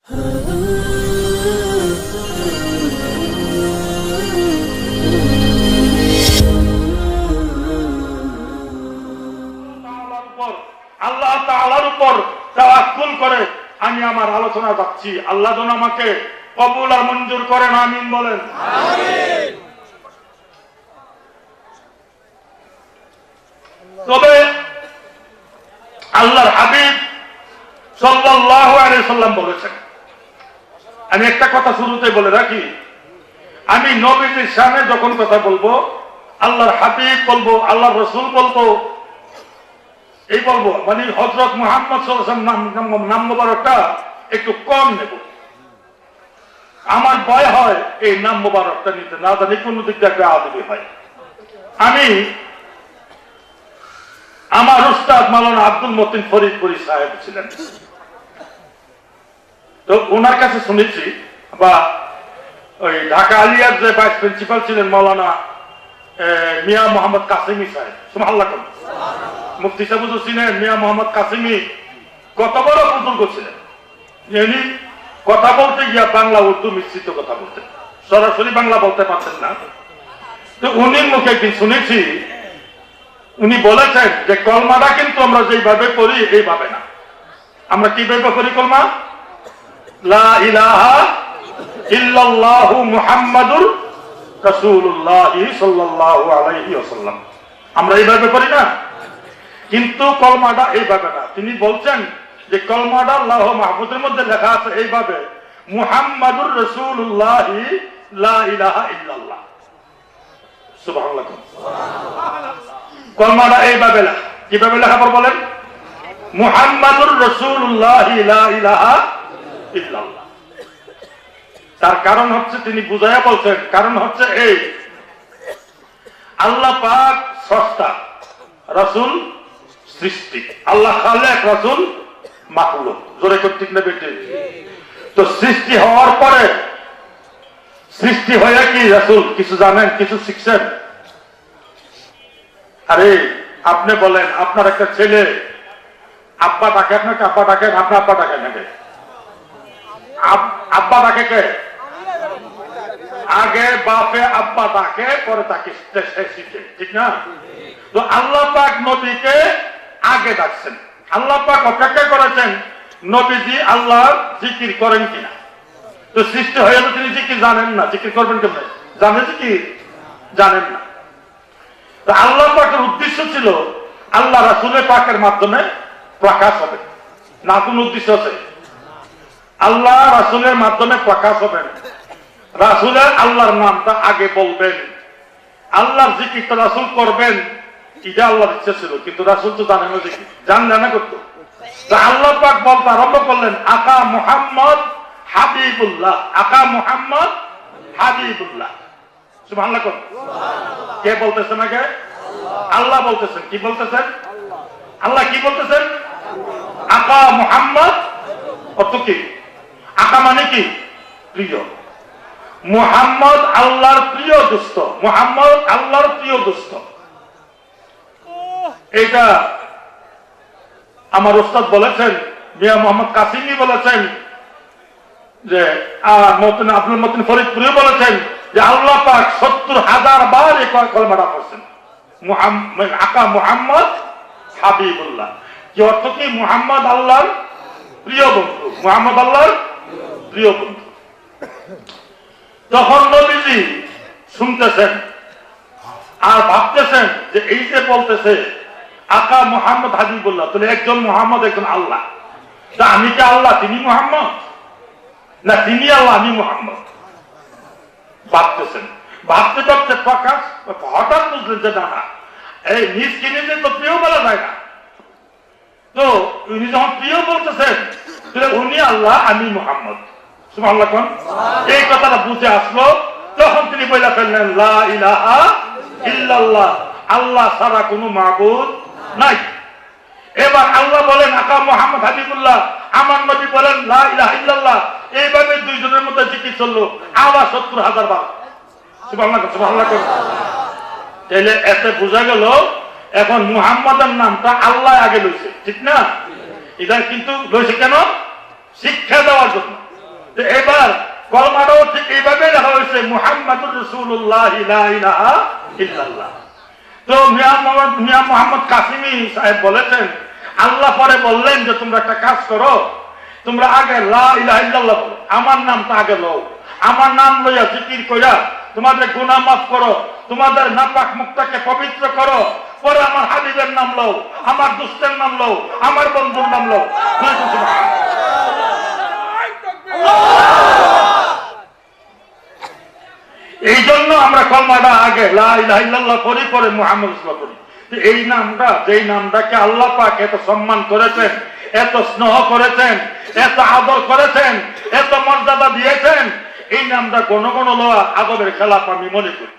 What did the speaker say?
আল্লাহ তাআলার উপর তাওয়াক্কুল করে আমি আমার আলোচনা যাচ্ছি। আল্লাহ যেন আমাকে কবুল আর মঞ্জুর করেন, আমিন বলেন। আমিন। তবে আল্লাহর হাবিব সাল্লাল্লাহু আলাইহি সাল্লাম বলেছেন, আমি একটা কথা শুরুতে বলে রাখি, আমি নবীজির সামনে যখন কথা বলবো, আল্লাহর হাবিব বলবো, আল্লাহর রাসূল বলবো, এই বলবো, মানে হযরত মুহাম্মদ সাল্লাল্লাহু আলাইহি ওয়াসাল্লাম নাম মোবারকটা একটু কম নেব। আমার ভয় হয় এই নাম মোবারকটা নিতে, না জানি কোন দিক থেকে আদবি হয়। আমি আমার উস্তাদ মাওলানা আব্দুল মতিন ফরিদপুরি সাহেব ছিলেন, তো ওনার কাছে শুনেছি, বা ওই ঢাকা আলিয়ার যে ভাইস প্রিন্সিপাল ছিলেন মাওলানা মিয়া মোহাম্মদ কাসিমি সাহেব, সুবহানাল্লাহ, মুফতি সাহেব ছিলেন মিয়া মোহাম্মদ কাসিমি, কত বড় বুজুর্গ ছিলেন। উনি কথা বলতে গিয়া বাংলা উর্দু মিশ্রিত কথা বলতেন, সরাসরি বাংলা বলতে পারতেন না। তো উনির মুখে একদিন শুনেছি, উনি বলেছেন যে কলমাটা কিন্তু আমরা যেইভাবে করি এইভাবে না। আমরা কিভাবে করি কলমা? লা ইলাহা ইল্লাল্লাহু মুহাম্মাদুর রাসূলুল্লাহ সাল্লাল্লাহু আলাইহি ওয়াসাল্লাম, আমরা এইভাবে করি না, কিন্তু কলমাটা এইভাবে না। তিনি বলছেন যে কলমাটা আল্লাহ মাহফুজের মধ্যে লেখা আছে এইভাবে, মুহাম্মাদুর রাসূলুল্লাহ লা ইলাহা ইল্লাল্লাহ, সুবহানাল্লাহ। কলমাটা এইভাবে লেখা, কিভাবে লেখা পর বলেন? মুহাম্মাদুর রাসূলুল্লাহ লা ইলাহা ইল্লাল্লাহ। তার কারণ হচ্ছে, তিনি বুঝাইয়া বলছেন, কারণ হচ্ছে এই, আল্লাহ পাক স্রষ্টা, রাসূল সৃষ্টি, আল্লাহ খালেক, রাসূল মাখলুক। জোরে কর্তৃক না বেটে? তো সৃষ্টি হওয়ার পরে, সৃষ্টি হয়ে কি রাসূল কিছু জানেন, কিছু শিখছেন? আরে আপনি বলেন, আপনার একটা ছেলে আব্বা ডাকে, আপনাকে আব্বা ডাকেন, আপনার আব্বা ডাকে নাকি? আব্বা ডাকে কে? আগে বাপে আব্বা ডাকে, পরে তাকে শিখে, ঠিক না? তো আল্লাহ পাক নবীকে আগে ডাকছেন, আল্লাহ পাক অপেক্ষা করেছেন নবীজি আল্লাহ জিকির করেন কিনা। তো সৃষ্টি হয়ে গেল, তিনি জিকির জানেন না, জিকির করবেন কেমন? জানে জিকির? জানেন না। তো আল্লাহ পাকের উদ্দেশ্য ছিল আল্লাহ রাসূলের পাকের মাধ্যমে প্রকাশ হবে, না কোন উদ্দেশ্য আছে? আল্লাহ রাসূলের মাধ্যমে প্রকাশ হবেন, রাসূলের আল্লাহর নামটা আগে বলবেন, আল্লাহর জিকিরটা রাসূল করবেন, এটা আল্লাহর ইচ্ছা ছিল। কিন্তু রাসূল তো জানেন না জিকির, জানলে না করতো। তো আল্লাহ পাক বলতে আরম্ভ করলেন, আকা মুহাম্মদ হাবিবুল্লাহ, আকা মুহাম্মদ হাবিবুল্লাহ, সুবহানাল্লাহ। কে বলতেছেন আগে? আল্লাহ বলতেছেন। কি বলতেছেন? আল্লাহ কি বলতেছেন? আকা মুহাম্মদ, অর্থ কি? আকা মানে কি? প্রিয়। মুহাম্মদ আল্লাহর প্রিয় দোস্ত, মুহাম্মদ আল্লাহর প্রিয় দোস্ত। এটা আমার উস্তাদ বলেছেন, মিয়া মোহাম্মদ কাসিমি বলেছেন, যে আব্দুল মতিন ফরিদপুরি বলেছেন যে আল্লাহ পাক ৭০,০০০ বার এই কলমাটা পড়ছেন, আকা মুহাম্মদ হাবিবুল্লাহ। কি অর্থ কি? মুহাম্মদ আল্লাহর প্রিয় বন্ধু, মুহাম্মদ আল্লাহর প্রিয় বন্ধু। তখন নবীজি শুনতেছেন আর ভাবতেছেন যে এই যে বলতেছে আকা মুহাম্মদ হাবিবুল্লাহ, তাহলে একজন মুহাম্মদ, একজন আল্লাহ। তা আমি কি আল্লাহ, তিনি মুহাম্মদ? না তিনি আল্লাহ, আমি মুহাম্মদ? ভাবতেছেন, ভাবতে ভাবতে প্রকাশ হঠাৎ বুঝলেন যে না, এই নিজকে নিজে তো প্রিয় বলা যায় না। তো উনি যখন প্রিয় বলতেছেন, তাহলে উনি আল্লাহ, আমি মুহাম্মদ, সুবহানাল্লাহ। এই কথাটা বুঝে আসলো, তখন তিনি বলে ফেললেন লা ইলাহা ইল্লাল্লাহ, আল্লাহ ছাড়া কোনো মাবুদ নাই। এবার আল্লাহ বলেন আকা মুহাম্মদ হাবিবুল্লাহ, আমার নবী বলেন লা ইলাহা ইল্লাল্লাহ। এইভাবে দুইজনের মধ্যে জিকির চললো আবার ৭০,০০০ বার, সুবহানাল্লাহ, সুবহানাল্লাহ। তাহলে এতে বোঝা গেল এখন মুহাম্মাদের নামটা আল্লাহ আগে লইছে, ঠিক না? এটা কিন্তু লইছে কেন? শিক্ষা দেওয়ার জন্য। এবার কলমাটাও ঠিক এইভাবে লেখা হয়েছে মুহাম্মাদুর রাসূলুল্লাহ লা ইলাহা ইল্লাল্লাহ। তো মিয়া মোহাম্মদ কাসিমি সাহেব বলেছেন, আল্লাহ পরে বললেন যে তোমরা একটা কাজ করো, তোমরা আগে লা ইলাহা ইল্লাল্লাহ বলো, আমার নামটা আগে লও, আমার নাম লইয়া জিকির কইরা তোমাদের গুনাহ মাফ করো, তোমাদের নাপাক মুখটাকে পবিত্র করো, পরে আমার হাবিবের নাম লও, আমার দুষ্টের নাম লও, আমার বন্ধুর নাম লও। এই জন্য আমরা কলমাটা আগে লা ইলাহা ইল্লাল্লাহ করি, পরে মুহাম্মদ রাসূলুল্লাহ করি। এই নামটা, যেই নামটাকে আল্লাহ পাক এত সম্মান করেছেন, এত স্নেহ করেছেন, এত আদর করেছেন, এত মর্যাদা দিয়েছেন, এই নামটা কোন কোন লওয়া আদবের খেলাফ আমি মনে করি।